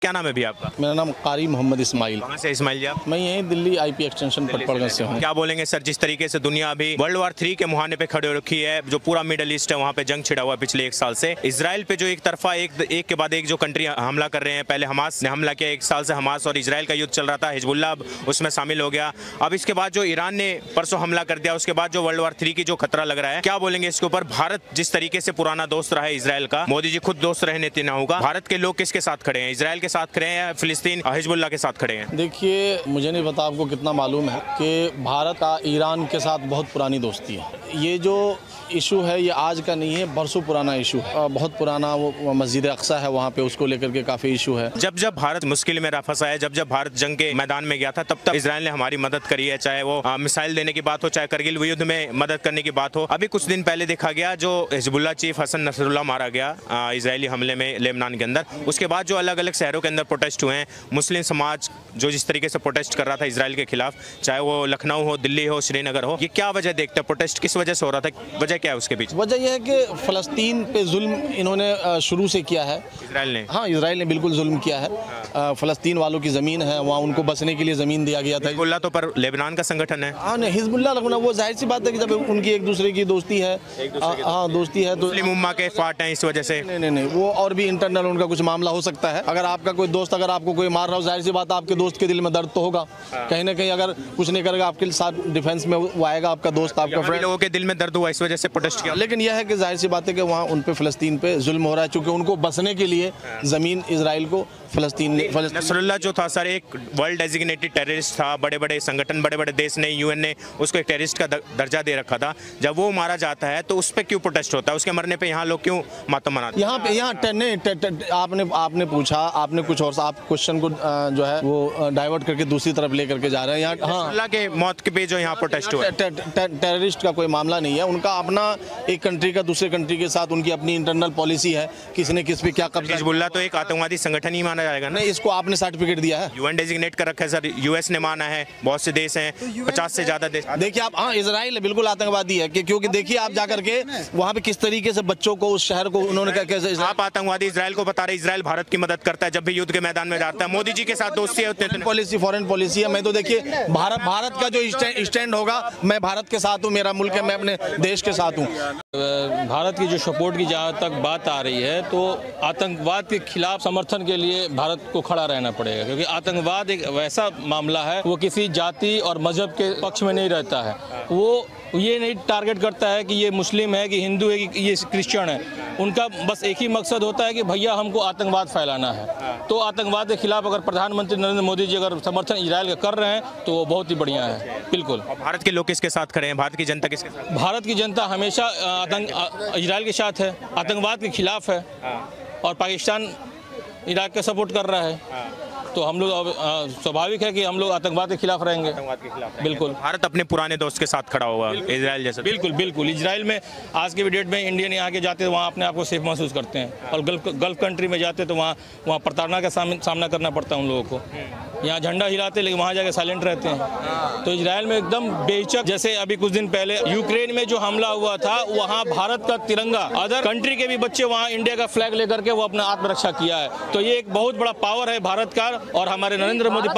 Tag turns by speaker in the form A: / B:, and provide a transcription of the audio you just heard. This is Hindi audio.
A: क्या नाम है भी आपका?
B: मेरा नाम कारी मोहम्मद इस्माइल।
A: कहाँ से इस्माइल जी आप?
B: मैं यहीं दिल्ली आईपी एक्सटेंशन पटपड़गंज से हूँ।
A: क्या बोलेंगे सर, जिस तरीके से दुनिया अभी वर्ल्ड वॉर 3 के मुहाने पे खड़े हो रखी है, जो पूरा मिडल ईस्ट है वहाँ पे जंग छिड़ा हुआ है पिछले 1 साल से, इजराइल पे जो एक तरफा एक के बाद एक जो कंट्री हमला कर रहे हैं, पहले हमास ने हमला किया, 1 साल से हमास और इजराइल का युद्ध चल रहा था, हिजबुल्लाह अब उसमें शामिल हो गया, अब इसके बाद जो ईरान ने परसों हमला कर दिया, उसके बाद जो वर्ल्ड वॉर 3 की जो खतरा लग रहा है, क्या बोलेंगे इसके ऊपर? भारत जिस तरीके से पुराना दोस्त रहा है इजराइल का, मोदी जी खुद दोस्त रहे नेतन्याहू का, भारत के लोग किसके साथ खड़े हैं? इजराइल के साथ खड़े हैं या फिलिस्तीन हिजबुल्लाह के साथ खड़े हैं?
B: देखिए, मुझे नहीं पता आपको कितना मालूम है कि भारत का ईरान के साथ बहुत पुरानी दोस्ती है। ये जो इशू है ये आज का नहीं है, बरसों पुराना इशू है। बहुत पुराना वो मस्जिद अक्सा है, वहाँ पे उसको लेकर के काफ़ी इशू है।
A: जब जब भारत मुश्किल में फंसा है, जब जब भारत जंग के मैदान में गया था, तब तब इजराइल ने हमारी मदद करी है, चाहे वो मिसाइल देने की बात हो, चाहे करगिल युद्ध में मदद करने की बात हो। अभी कुछ दिन पहले देखा गया जो हिजबुल्लाह चीफ हसन नसरुल्लाह मारा गया इजरायली हमले में लेबनान के अंदर, उसके बाद जो अलग अलग शहरों के अंदर प्रोटेस्ट हुए हैं, मुस्लिम समाज जो जिस तरीके से प्रोटेस्ट कर रहा था इजराइल के खिलाफ, चाहे वो लखनऊ हो, दिल्ली हो, श्रीनगर हो, ये क्या वजह देखते हैं? प्रोटेस्ट किस वजह से हो रहा था? वजह क्या है उसके पीछे?
B: वजह यह है कि फ़लस्तीन पे जुल्म इन्होंने शुरू से किया है
A: इजराइल ने।
B: हाँ, इजराइल ने बिल्कुल जुल्म किया है। फ़लस्तीन वालों की ज़मीन है, वहाँ उनको बसने के लिए ज़मीन दिया गया था।
A: हिजबुल्लाह तो पर लेबनान का संगठन है।
B: हाँ नहीं, हिजबुल्लाह लगना वो जाहिर सी बात है कि जब उनकी एक दूसरे की दोस्ती है, हाँ दोस्ती है, तो
A: मुस्लिम उम्मा के फाट हैं इस वजह से।
B: नहीं, वो और भी इंटरनल उनका कुछ मामला हो सकता है। अगर आपका कोई दोस्त अगर आपको कोई मार रहा हो, जाहिर सी बात है आपके दोस्त के दिल में दर्द तो होगा। कहीं ना कहीं अगर कुछ नहीं करेगा आपके साथ डिफेंस में वो आएगा, आपका दोस्त, आपका फ्रेंड।
A: लोगों के दिल में दर्द हुआ, इस वजह से प्रोटेस्ट किया।
B: लेकिन यह है कि जाहिर सी बात है कि वहाँ उन पे फ़लस्तीन पे जुल्म हो रहा है, चूँकि उनको बसने के लिए ज़मीन इजराइल को
A: नसरुल्लाह जो था सर, एक वर्ल्ड डेजिग्नेटेड टेररिस्ट था, बड़े बड़े संगठन, बड़े बड़े देश ने, यूएन ने उसको एक टेररिस्ट का दर्जा दे रखा था। जब वो मारा जाता है तो उस पर क्यों प्रोटेस्ट होता है? उसके मरने पे यहाँ लोग क्यों मातम मनाते हैं? आपने पूछा, आपने कुछ और, आप क्वेश्चन को जो है वो डाइवर्ट करके दूसरी तरफ लेकर के जा रहे हैं। यहाँ हाँ, के मौत के पे जो यहाँ प्रोटेस्ट हुआ,
B: टेररिस्ट का कोई मामला नहीं है, उनका अपना एक कंट्री का दूसरे कंट्री के साथ उनकी अपनी इंटरनल पॉलिसी है, किसने किस पे क्या कब्जा।
A: हिजबुल्लाह तो एक आतंकवादी संगठन ही माना जाएगा ना?
B: नहीं, इसको आपने सर्टिफिकेट दिया है,
A: यूएन डेजिग्नेट कर रखा है सर, यूएस ने माना है, बहुत से देश हैं, 50 से ज्यादा देश।
B: देखिए आप, हाँ इजराइल बिल्कुल आतंकवादी है, क्योंकि देखिए आप जाकर के वहाँ पे किस तरीके से बच्चों को, उस शहर को उन्होंने कैसे।
A: आप आतंकवादी इजराइल को बता रहे, इजराइल भारत की मदद करता है जब भी युद्ध के मैदान में जाता है, मोदी जी के साथ दोस्ती है,
B: फॉरेन पॉलिसी है। मैं तो देखिए भारत का जो स्टैंड होगा, मैं भारत के साथ हूँ, मेरा मुल्क है, मैं अपने देश के साथ हूँ।
C: भारत की जो सपोर्ट की जहाँ तक बात आ रही है, तो आतंकवाद के खिलाफ समर्थन के लिए भारत को खड़ा रहना पड़ेगा, क्योंकि आतंकवाद एक वैसा मामला है, वो किसी जाति और मजहब के पक्ष में नहीं रहता है। वो ये नहीं टारगेट करता है कि ये मुस्लिम है, कि हिंदू है, कि ये क्रिश्चियन है। उनका बस एक ही मकसद होता है कि भैया हमको आतंकवाद फैलाना है। तो आतंकवाद के खिलाफ अगर प्रधानमंत्री नरेंद्र मोदी जी अगर समर्थन इजराइल का कर रहे हैं तो वो बहुत ही बढ़िया है। बिल्कुल।
A: और भारत के लोग किसके साथ खड़े हैं? भारत की जनता किसके साथ?
C: भारत की जनता हमेशा इजराइल के साथ है, आतंकवाद के खिलाफ है, और पाकिस्तान इराक का सपोर्ट कर रहा है। तो हम लोग स्वाभाविक है कि हम लोग आतंकवाद के खिलाफ रहेंगे। बिल्कुल।
A: भारत अपने पुराने दोस्त के साथ खड़ा होगा इजराइल जैसे।
C: बिल्कुल। इजराइल में आज के डेट में इंडियन यहाँ के जाते हैं, वहाँ अपने आप को सेफ महसूस करते हैं, और गल्फ कंट्री में जाते तो वहाँ प्रताड़ना का सामना करना पड़ता है उन लोगों को। यहाँ झंडा हिलाते लेकिन वहाँ जाके साइलेंट रहते हैं। तो इजराइल में एकदम बेहिचक, जैसे अभी कुछ दिन पहले यूक्रेन में जो हमला हुआ था, वहाँ भारत का तिरंगा, अदर कंट्री के भी बच्चे वहाँ इंडिया का फ्लैग लेकर के वो अपना आत्मरक्षा किया है। तो ये एक बहुत बड़ा पावर है भारत का, और हमारे नरेंद्र मोदी